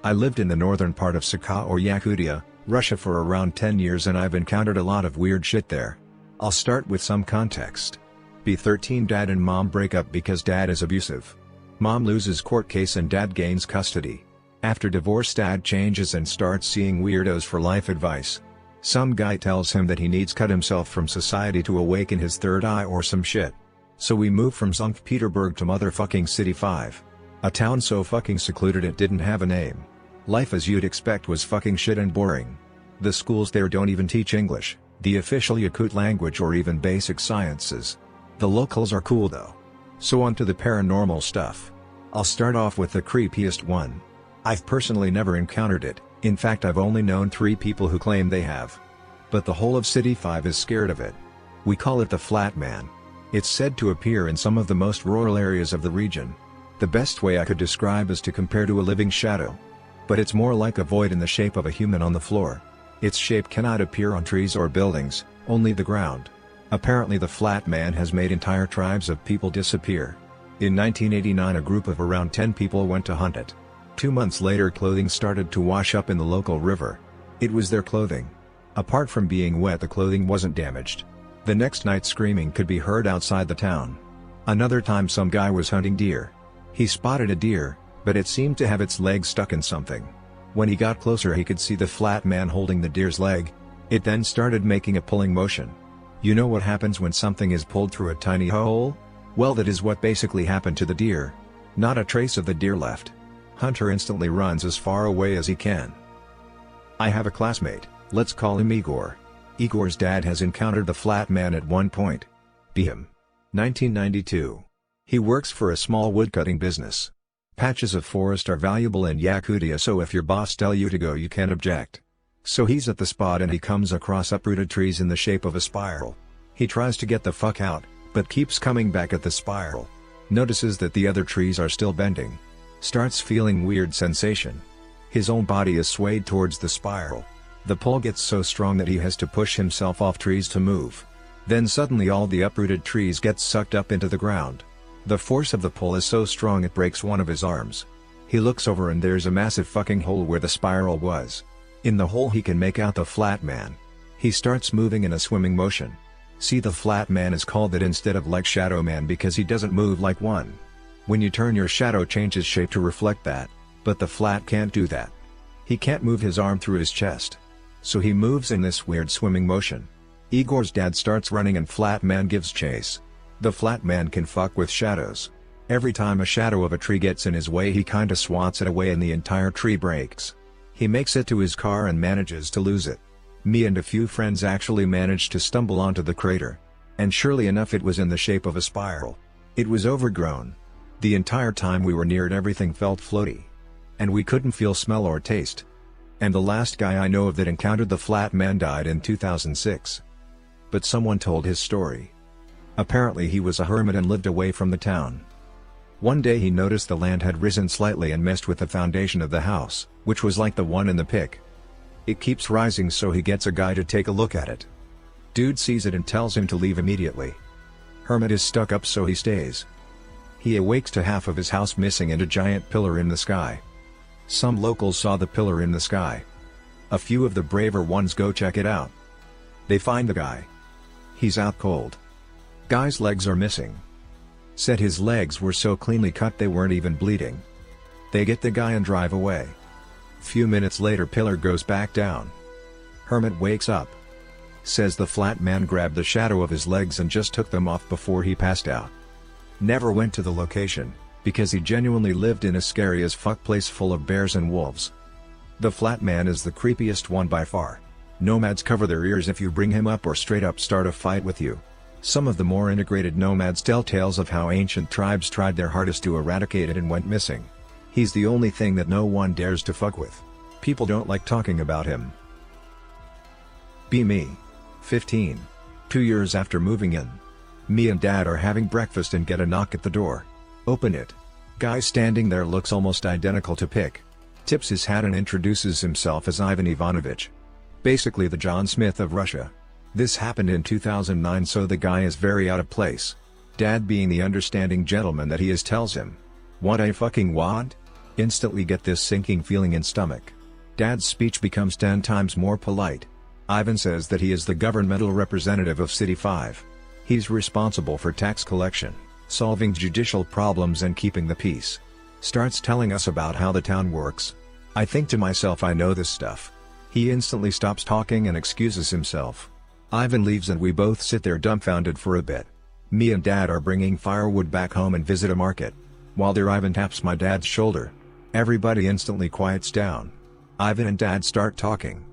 I lived in the northern part of S.T.A.L.K.E.R or Yakutia, Russia for around 10 years and I've encountered a lot of weird shit there. I'll start with some context. B13 Dad and Mom break up because Dad is abusive. Mom loses court case and Dad gains custody. After divorce Dad changes and starts seeing weirdos for life advice. Some guy tells him that he needs cut himself from society to awaken his third eye or some shit. So we move from St. Petersburg to motherfucking City 5. A town so fucking secluded it didn't have a name. Life as you'd expect was fucking shit and boring. The schools there don't even teach English, the official Yakut language or even basic sciences. The locals are cool though. So on to the paranormal stuff. I'll start off with the creepiest one. I've personally never encountered it, in fact I've only known 3 people who claim they have. But the whole of City 5 is scared of it. We call it the Flat Man. It's said to appear in some of the most rural areas of the region. The best way I could describe is to compare to a living shadow. But it's more like a void in the shape of a human on the floor. Its shape cannot appear on trees or buildings, only the ground. Apparently the Flat Man has made entire tribes of people disappear. In 1989 a group of around 10 people went to hunt it. 2 months later clothing started to wash up in the local river. It was their clothing. Apart from being wet the clothing wasn't damaged. The next night screaming could be heard outside the town. Another time some guy was hunting deer. He spotted a deer, but it seemed to have its leg stuck in something. When he got closer he could see the Flat Man holding the deer's leg. It then started making a pulling motion. You know what happens when something is pulled through a tiny hole? Well, that is what basically happened to the deer. Not a trace of the deer left. Hunter instantly runs as far away as he can. I have a classmate, let's call him Igor. Igor's dad has encountered the Flat Man at one point. Him. 1992. He works for a small woodcutting business. Patches of forest are valuable in Yakutia, so if your boss tells you to go you can't object. So he's at the spot and he comes across uprooted trees in the shape of a spiral. He tries to get the fuck out, but keeps coming back at the spiral. Notices that the other trees are still bending. Starts feeling weird sensation. His own body is swayed towards the spiral. The pull gets so strong that he has to push himself off trees to move. Then suddenly all the uprooted trees get sucked up into the ground. The force of the pull is so strong it breaks one of his arms. He looks over and there's a massive fucking hole where the spiral was. In the hole he can make out the Flat Man. He starts moving in a swimming motion. See, the Flat Man is called that instead of like Shadow Man because he doesn't move like one. When you turn your shadow changes shape to reflect that, but the Flat can't do that. He can't move his arm through his chest. So he moves in this weird swimming motion. Igor's dad starts running and Flat Man gives chase. The Flat Man can fuck with shadows. Every time a shadow of a tree gets in his way he kinda swats it away and the entire tree breaks. He makes it to his car and manages to lose it. Me and a few friends actually managed to stumble onto the crater. And surely enough it was in the shape of a spiral. It was overgrown. The entire time we were near it everything felt floaty. And we couldn't feel smell or taste. And the last guy I know of that encountered the Flat Man died in 2006. But someone told his story. Apparently he was a hermit and lived away from the town. One day he noticed the land had risen slightly and messed with the foundation of the house, which was like the one in the pic. It keeps rising, so he gets a guy to take a look at it. Dude sees it and tells him to leave immediately. Hermit is stuck up, so he stays. He awakes to half of his house missing and a giant pillar in the sky. Some locals saw the pillar in the sky. A few of the braver ones go check it out. They find the guy. He's out cold. Guy's legs are missing. Said his legs were so cleanly cut they weren't even bleeding. They get the guy and drive away. Few minutes later pillar goes back down. Hermit wakes up. Says the Flat Man grabbed the shadow of his legs and just took them off before he passed out. Never went to the location, because he genuinely lived in a scary as fuck place full of bears and wolves. The Flat Man is the creepiest one by far. Nomads cover their ears if you bring him up or straight up start a fight with you. Some of the more integrated nomads tell tales of how ancient tribes tried their hardest to eradicate it and went missing. He's the only thing that no one dares to fuck with. People don't like talking about him. Be me. 15. 2 years after moving in. Me and Dad are having breakfast and get a knock at the door. Open it. Guy standing there looks almost identical to Pick. Tips his hat and introduces himself as Ivan Ivanovich. Basically the John Smith of Russia. This happened in 2009, so the guy is very out of place. Dad, being the understanding gentleman that he is, tells him, "What I fucking want? Instantly get this sinking feeling in stomach. Dad's speech becomes 10 times more polite. Ivan says that he is the governmental representative of City 5. He's responsible for tax collection, solving judicial problems and keeping the peace. Starts telling us about how the town works. I think to myself, I know this stuff. He instantly stops talking and excuses himself. Ivan leaves and we both sit there dumbfounded for a bit. Me and Dad are bringing firewood back home and visit a market. While there, Ivan taps my dad's shoulder. Everybody instantly quiets down. Ivan and Dad start talking.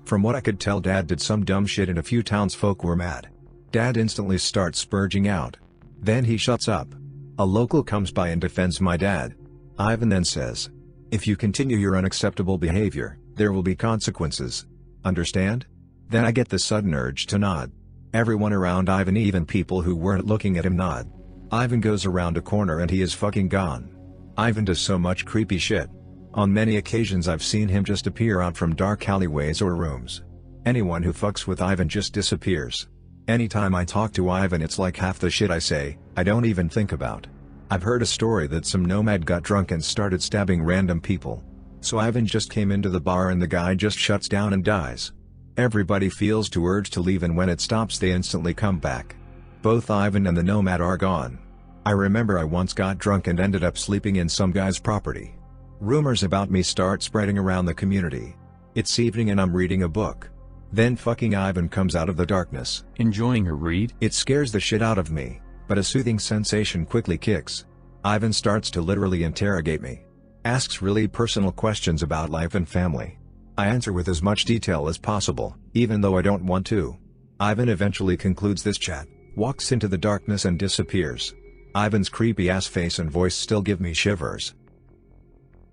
From what I could tell, Dad did some dumb shit and a few townsfolk were mad. Dad instantly starts spurging out. Then he shuts up. A local comes by and defends my dad. Ivan then says, "If you continue your unacceptable behavior, there will be consequences. Understand?" Then I get the sudden urge to nod. Everyone around Ivan, even people who weren't looking at him, nod. Ivan goes around a corner and he is fucking gone. Ivan does so much creepy shit. On many occasions I've seen him just appear out from dark alleyways or rooms. Anyone who fucks with Ivan just disappears. Anytime I talk to Ivan, it's like half the shit I say, I don't even think about. I've heard a story that some nomad got drunk and started stabbing random people. So Ivan just came into the bar and the guy just shuts down and dies. Everybody feels the urge to leave and when it stops they instantly come back. Both Ivan and the nomad are gone. I remember I once got drunk and ended up sleeping in some guy's property. Rumors about me start spreading around the community. It's evening and I'm reading a book. Then fucking Ivan comes out of the darkness. Enjoying her read? It scares the shit out of me, but a soothing sensation quickly kicks. Ivan starts to literally interrogate me. Asks really personal questions about life and family. I answer with as much detail as possible, even though I don't want to. Ivan eventually concludes this chat, walks into the darkness and disappears. Ivan's creepy ass face and voice still give me shivers.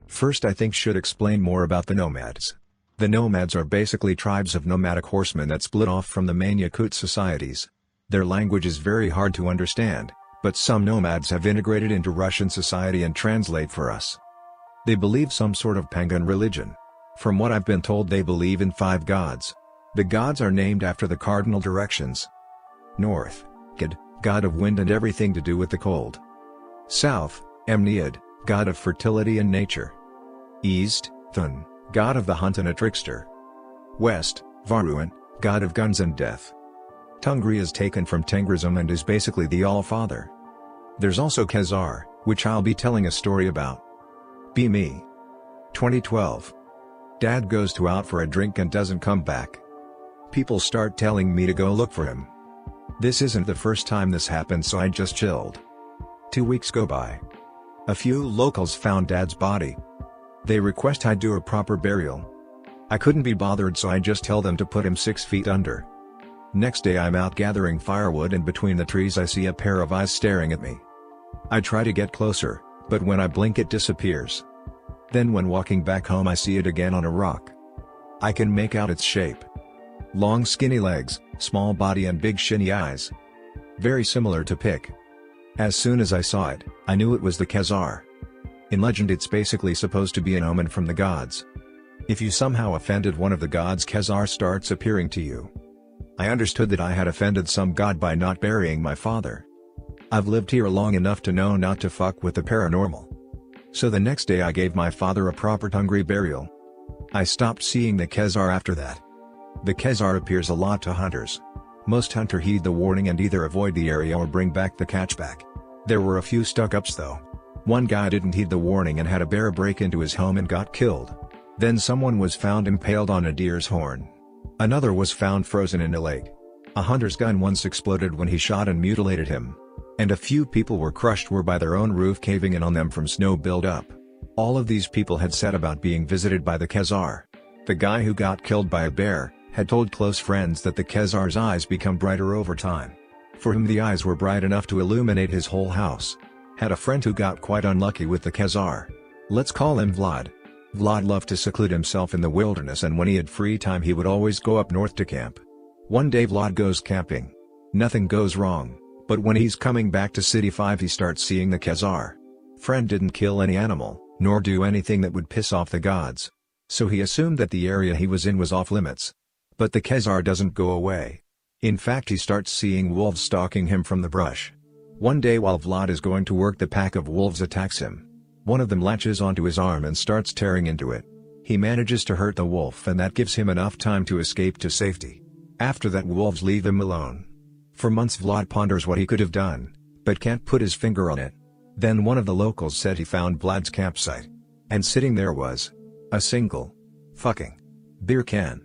First, I think should explain more about the Nomads. The Nomads are basically tribes of nomadic horsemen that split off from the main Yakut societies. Their language is very hard to understand, but some Nomads have integrated into Russian society and translate for us. They believe some sort of pagan religion. From what I've been told, they believe in 5 gods. The gods are named after the cardinal directions. North, Gad, god of wind and everything to do with the cold. South, Emniad, god of fertility and nature. East, Thun, god of the hunt and a trickster. West, Varuan, god of guns and death. Tungri is taken from Tengrism and is basically the All-Father. There's also S.T.A.L.K.E.R, which I'll be telling a story about. Be me. 2012. Dad goes out for a drink and doesn't come back. People start telling me to go look for him. This isn't the first time this happened, so I just chilled. 2 weeks go by. A few locals found Dad's body. They request I do a proper burial. I couldn't be bothered, so I just tell them to put him 6 feet under. Next day I'm out gathering firewood and between the trees I see a pair of eyes staring at me. I try to get closer, but when I blink it disappears. Then when walking back home I see it again on a rock. I can make out its shape. Long skinny legs, small body and big shiny eyes. Very similar to Pik. As soon as I saw it, I knew it was the S.T.A.L.K.E.R. In legend it's basically supposed to be an omen from the gods. If you somehow offended one of the gods, S.T.A.L.K.E.R. starts appearing to you. I understood that I had offended some god by not burying my father. I've lived here long enough to know not to fuck with the paranormal. So the next day I gave my father a proper Tungri burial. I stopped seeing the S.T.A.L.K.E.R. after that. The S.T.A.L.K.E.R. appears a lot to hunters. Most hunters heed the warning and either avoid the area or bring back the catchback. There were a few stuck-ups though. One guy didn't heed the warning and had a bear break into his home and got killed. Then someone was found impaled on a deer's horn. Another was found frozen in a lake. A hunter's gun once exploded when he shot and mutilated him. And a few people were crushed by their own roof caving in on them from snow build-up. All of these people had said about being visited by the S.T.A.L.K.E.R. The guy who got killed by a bear had told close friends that the S.T.A.L.K.E.R.'s eyes become brighter over time. For him the eyes were bright enough to illuminate his whole house. Had a friend who got quite unlucky with the S.T.A.L.K.E.R. Let's call him Vlad. Vlad loved to seclude himself in the wilderness, and when he had free time he would always go up north to camp. One day Vlad goes camping. Nothing goes wrong, but when he's coming back to City 5 he starts seeing the S.T.A.L.K.E.R. Friend didn't kill any animal, nor do anything that would piss off the gods. So he assumed that the area he was in was off limits. But the S.T.A.L.K.E.R. doesn't go away. In fact, he starts seeing wolves stalking him from the brush. One day while Vlad is going to work, the pack of wolves attacks him. One of them latches onto his arm and starts tearing into it. He manages to hurt the wolf and that gives him enough time to escape to safety. After that wolves leave him alone. For months Vlad ponders what he could have done, but can't put his finger on it. Then one of the locals said he found Vlad's campsite. And sitting there was a single fucking beer can.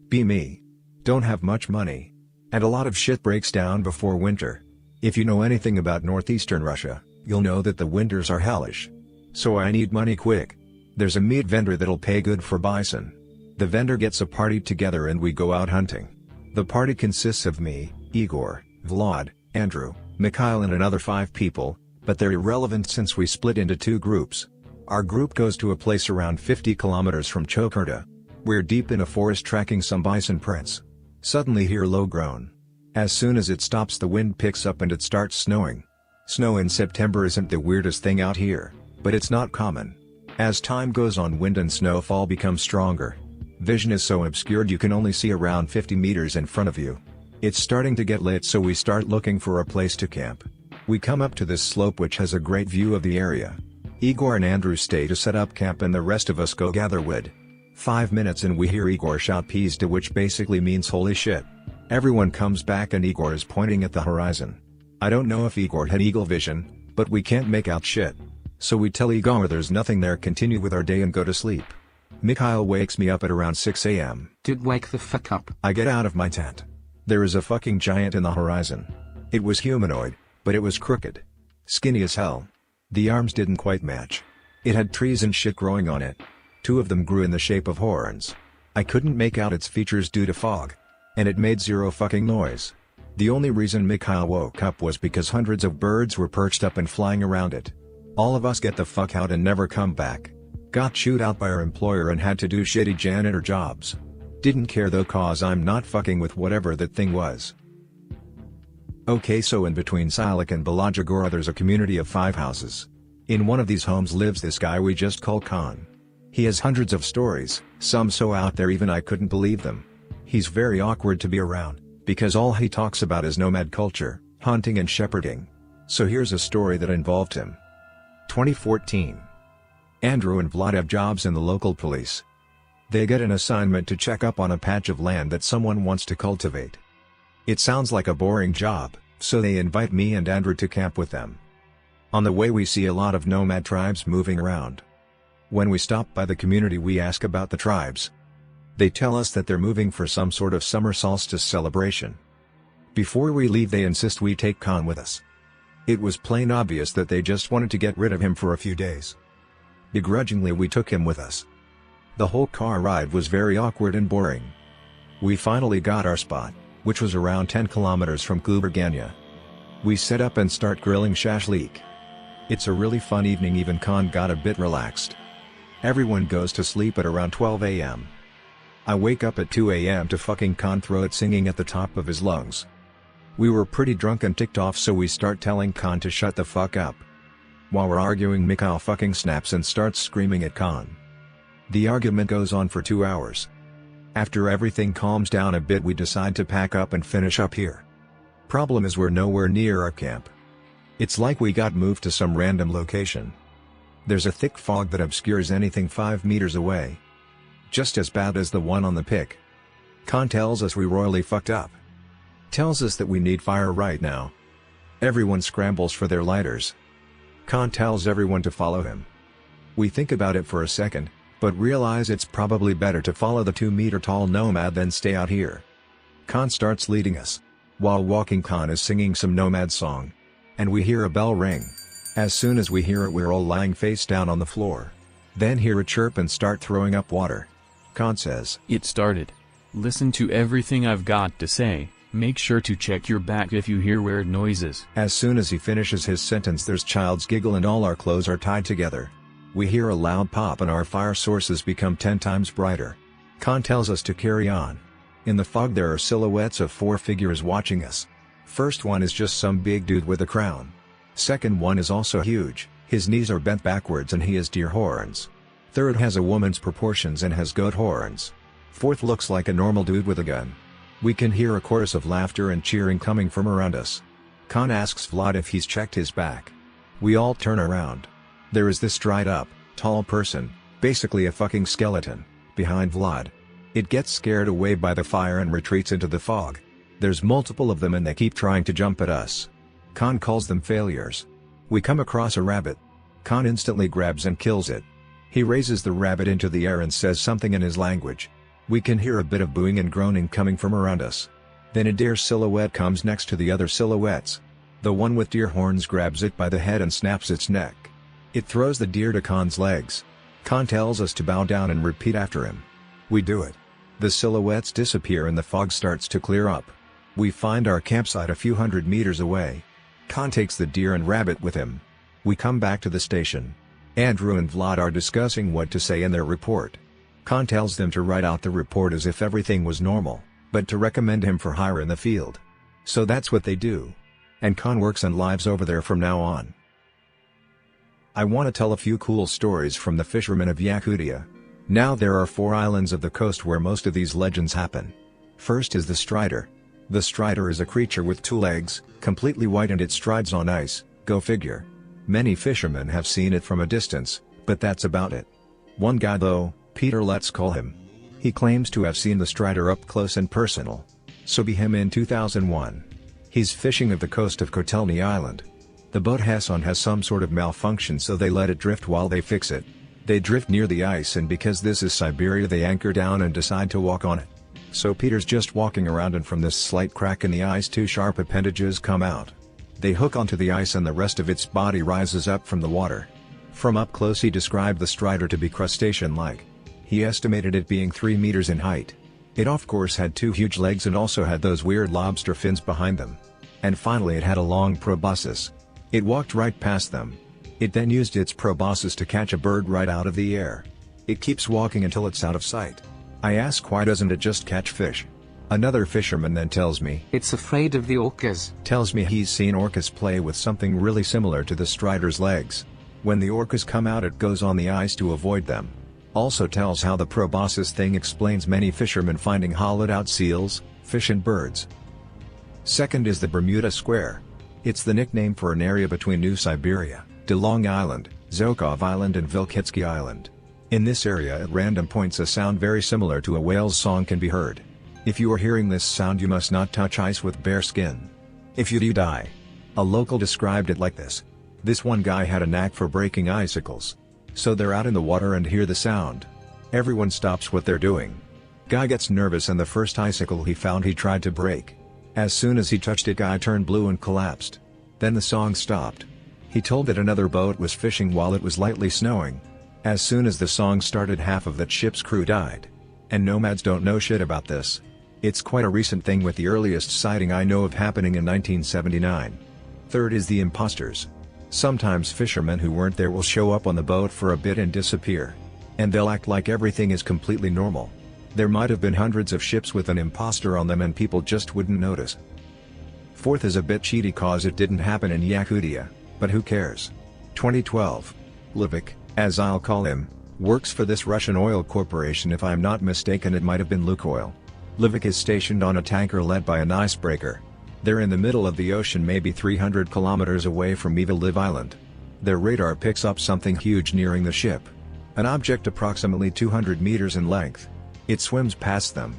Be me. Don't have much money. And a lot of shit breaks down before winter. If you know anything about northeastern Russia, you'll know that the winters are hellish. So I need money quick. There's a meat vendor that'll pay good for bison. The vendor gets a party together and we go out hunting. The party consists of me, Igor, Vlad, Andrew, Mikhail and another 5 people, but they're irrelevant since we split into 2 groups. Our group goes to a place around 50 kilometers from Chokerta. We're deep in a forest tracking some bison prints. Suddenly hear low groan. As soon as it stops the wind picks up and it starts snowing. Snow in September isn't the weirdest thing out here, but it's not common. As time goes on wind and snowfall become stronger. Vision is so obscured you can only see around 50 meters in front of you. It's starting to get late so we start looking for a place to camp. We come up to this slope which has a great view of the area. Igor and Andrew stay to set up camp and the rest of us go gather wood. 5 minutes and we hear Igor shout "Pizda," which basically means holy shit. Everyone comes back and Igor is pointing at the horizon. I don't know if Igor had eagle vision, but we can't make out shit. So we tell Igor there's nothing there, continue with our day and go to sleep. Mikhail wakes me up at around 6 a.m. Dude, wake the fuck up. I get out of my tent. There is a fucking giant in the horizon. It was humanoid, but it was crooked. Skinny as hell. The arms didn't quite match. It had trees and shit growing on it. 2 of them grew in the shape of horns. I couldn't make out its features due to fog. And it made zero fucking noise. The only reason Mikhail woke up was because hundreds of birds were perched up and flying around it. All of us get the fuck out and never come back. Got chewed out by our employer and had to do shitty janitor jobs. Didn't care though cause I'm not fucking with whatever that thing was. Okay, so in between S.T.A.L.K.E.R and Balajagora there's a community of 5 houses. In one of these homes lives this guy we just call Khan. He has hundreds of stories, some so out there even I couldn't believe them. He's very awkward to be around, because all he talks about is nomad culture, hunting and shepherding. So here's a story that involved him. 2014. Andrew and Vlad have jobs in the local police. They get an assignment to check up on a patch of land that someone wants to cultivate. It sounds like a boring job, so they invite me and Andrew to camp with them. On the way we see a lot of nomad tribes moving around. When we stop by the community we ask about the tribes. They tell us that they're moving for some sort of summer solstice celebration. Before we leave they insist we take Khan with us. It was plain obvious that they just wanted to get rid of him for a few days. Begrudgingly we took him with us. The whole car ride was very awkward and boring. We finally got our spot, which was around 10 kilometers from Kuberganya. We set up and start grilling shashlik. It's a really fun evening, even Khan got a bit relaxed. Everyone goes to sleep at around 12 a.m. I wake up at 2 a.m. to fucking Khan throat singing at the top of his lungs. We were pretty drunk and ticked off so we start telling Khan to shut the fuck up. While we're arguing Mikhail fucking snaps and starts screaming at Khan. The argument goes on for 2 hours. After everything calms down a bit we decide to pack up and finish up here. Problem is we're nowhere near our camp. It's like we got moved to some random location. There's a thick fog that obscures anything 5 meters away. Just as bad as the one on the pic. Khan tells us we royally fucked up. Tells us that we need fire right now. Everyone scrambles for their lighters. Khan tells everyone to follow him. We think about it for a second, but realize it's probably better to follow the 2-meter-tall nomad than stay out here. Khan starts leading us. While walking Khan is singing some nomad song. And we hear a bell ring. As soon as we hear it we're all lying face down on the floor. Then hear a chirp and start throwing up water. Khan says, "It started. Listen to everything I've got to say, make sure to check your back if you hear weird noises." As soon as he finishes his sentence there's child's giggle and all our clothes are tied together. We hear a loud pop and our fire sources become 10 times brighter. Khan tells us to carry on. In the fog there are silhouettes of 4 figures watching us. First one is just some big dude with a crown. Second one is also huge, his knees are bent backwards and he has deer horns. Third has a woman's proportions and has goat horns. Fourth looks like a normal dude with a gun. We can hear a chorus of laughter and cheering coming from around us. Khan asks Vlad if he's checked his back. We all turn around. There is this dried up, tall person, basically a fucking skeleton, behind Vlad. It gets scared away by the fire and retreats into the fog. There's multiple of them and they keep trying to jump at us. Khan calls them failures. We come across a rabbit. Khan instantly grabs and kills it. He raises the rabbit into the air and says something in his language. We can hear a bit of booing and groaning coming from around us. Then a deer silhouette comes next to the other silhouettes. The one with deer horns grabs it by the head and snaps its neck. It throws the deer to Khan's legs. Khan tells us to bow down and repeat after him. We do it. The silhouettes disappear and the fog starts to clear up. We find our campsite a few hundred meters away. Khan takes the deer and rabbit with him. We come back to the station. Andrew and Vlad are discussing what to say in their report. Khan tells them to write out the report as if everything was normal, but to recommend him for hire in the field. So that's what they do. And Khan works and lives over there from now on. I want to tell a few cool stories from the Fisherman of Yakutia. Now there are 4 islands of the coast where most of these legends happen. First is the Strider. The Strider is a creature with 2 legs, completely white, and it strides on ice, go figure. Many fishermen have seen it from a distance, but that's about it. One guy though, Peter let's call him. He claims to have seen the Strider up close and personal. So be him in 2001. He's fishing at the coast of Kotelny Island. The boat has some sort of malfunction, so they let it drift while they fix it. They drift near the ice, and because this is Siberia they anchor down and decide to walk on it. So Peter's just walking around, and from this slight crack in the ice 2 sharp appendages come out. They hook onto the ice and the rest of its body rises up from the water. From up close he described the Strider to be crustacean-like. He estimated it being 3 meters in height. It of course had 2 huge legs and also had those weird lobster fins behind them. And finally it had a long proboscis. It walked right past them. It then used its proboscis to catch a bird right out of the air. It keeps walking until it's out of sight. I ask, why doesn't it just catch fish? Another fisherman then tells me, it's afraid of the orcas. Tells me he's seen orcas play with something really similar to the Strider's legs. When the orcas come out it goes on the ice to avoid them. Also tells how the proboscis thing explains many fishermen finding hollowed out seals, fish and birds. Second is the Bermuda Square. It's the nickname for an area between New Siberia, De Long Island, Zokov Island and Vilkitsky Island. In this area at random points a sound very similar to a whale's song can be heard. If you are hearing this sound you must not touch ice with bare skin. If you do, die. A local described it like this. This one guy had a knack for breaking icicles. So they're out in the water and hear the sound. Everyone stops what they're doing. Guy gets nervous and the first icicle he found he tried to break. As soon as he touched it, guy turned blue and collapsed. Then the song stopped. He told that another boat was fishing while it was lightly snowing. As soon as the song started half of that ship's crew died. And Nomads don't know shit about this. It's quite a recent thing, with the earliest sighting I know of happening in 1979. Third is the imposters. Sometimes fishermen who weren't there will show up on the boat for a bit and disappear. And they'll act like everything is completely normal. There might have been hundreds of ships with an imposter on them and people just wouldn't notice. Fourth is a bit cheaty cause it didn't happen in Yakutia, but who cares? 2012. Livik, as I'll call him, works for this Russian oil corporation. If I'm not mistaken it might have been Lukoil. Livik is stationed on a tanker led by an icebreaker. They're in the middle of the ocean, maybe 300 kilometers away from Evil Live Island. Their radar picks up something huge nearing the ship. An object approximately 200 meters in length. It swims past them.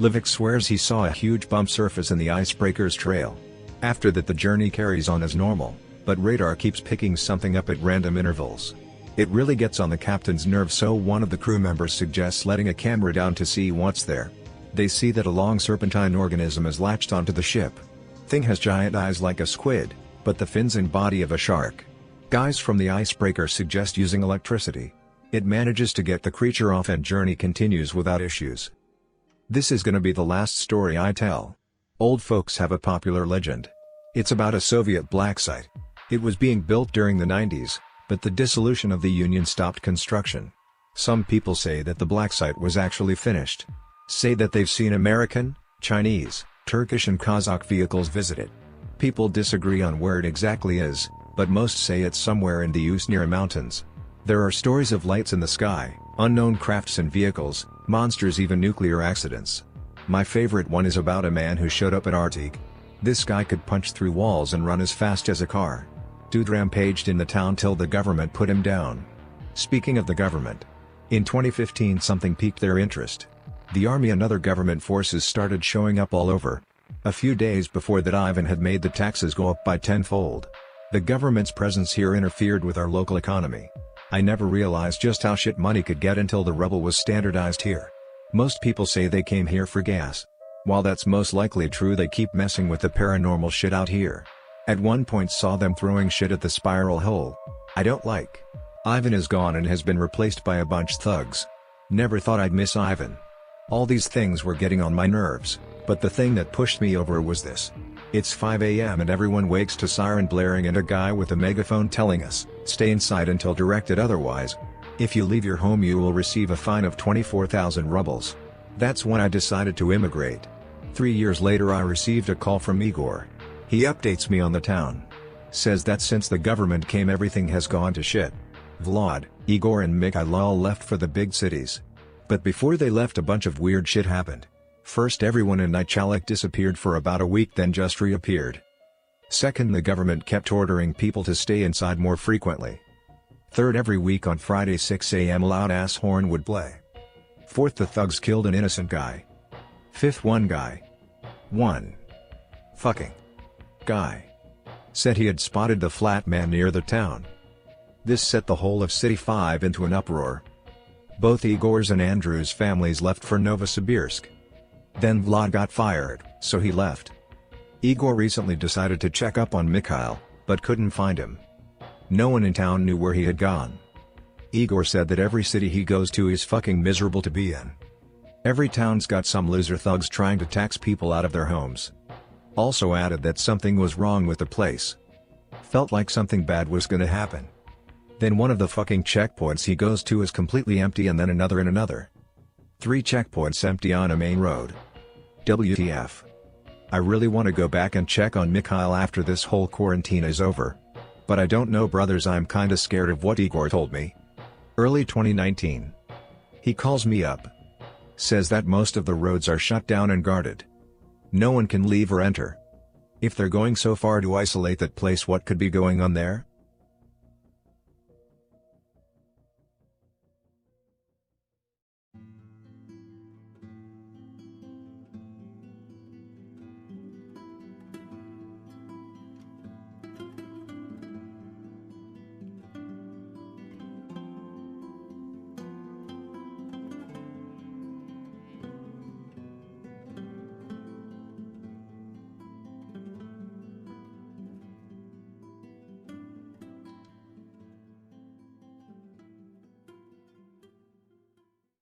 Livik swears he saw a huge bump surface in the icebreaker's trail. After that the journey carries on as normal, but radar keeps picking something up at random intervals. It really gets on the captain's nerves, so one of the crew members suggests letting a camera down to see what's there. They see that a long serpentine organism is latched onto the ship. Thing has giant eyes like a squid, but the fins and body of a shark. Guys from the icebreaker suggest using electricity. It manages to get the creature off and journey continues without issues. This is gonna be the last story I tell. Old folks have a popular legend. It's about a Soviet black site. It was being built during the 90s, but the dissolution of the Union stopped construction. Some people say that the black site was actually finished. Say that they've seen American, Chinese, Turkish and Kazakh vehicles visit it. People disagree on where it exactly is, but most say it's somewhere in the Usnira Mountains. There are stories of lights in the sky, unknown crafts and vehicles, monsters, even nuclear accidents. My favorite one is about a man who showed up at Arctic. This guy could punch through walls and run as fast as a car. Dude rampaged in the town till the government put him down. Speaking of the government, in 2015 something piqued their interest. The army and other government forces started showing up all over. A few days before that, Ivan had made the taxes go up by tenfold. The government's presence here interfered with our local economy. I never realized just how shit money could get until the rubble was standardized here. Most people say they came here for gas. While that's most likely true, they keep messing with the paranormal shit out here. At one point saw them throwing shit at the spiral hole. I don't like. Ivan is gone and has been replaced by a bunch thugs. Never thought I'd miss Ivan. All these things were getting on my nerves, but the thing that pushed me over was this. It's 5 a.m. and everyone wakes to siren blaring and a guy with a megaphone telling us, stay inside until directed otherwise. If you leave your home you will receive a fine of 24,000 rubles. That's when I decided to immigrate. 3 years later I received a call from Igor. He updates me on the town. Says that since the government came everything has gone to shit. Vlad, Igor and Mikhail all left for the big cities. But before they left a bunch of weird shit happened. First, everyone in S.T.A.L.K.E.R disappeared for about a week, then just reappeared. Second, the government kept ordering people to stay inside more frequently. Third, every week on Friday 6 a.m. a loud ass horn would play. Fourth, the thugs killed an innocent guy. Fifth, one fucking guy said he had spotted the flat man near the town. This set the whole of City 5 into an uproar. Both Igor's and Andrew's families left for Novosibirsk. Then Vlad got fired, so he left. Igor recently decided to check up on Mikhail, but couldn't find him. No one in town knew where he had gone. Igor said that every city he goes to is fucking miserable to be in. Every town's got some loser thugs trying to tax people out of their homes. Also added that something was wrong with the place. Felt like something bad was gonna happen. Then one of the fucking checkpoints he goes to is completely empty and then another and another. 3 checkpoints empty on a main road. WTF. I really want to go back and check on Mikhail after this whole quarantine is over. But I don't know, brothers, I'm kinda scared of what Igor told me. Early 2019. He calls me up. Says that most of the roads are shut down and guarded. No one can leave or enter. If they're going so far to isolate that place, what could be going on there?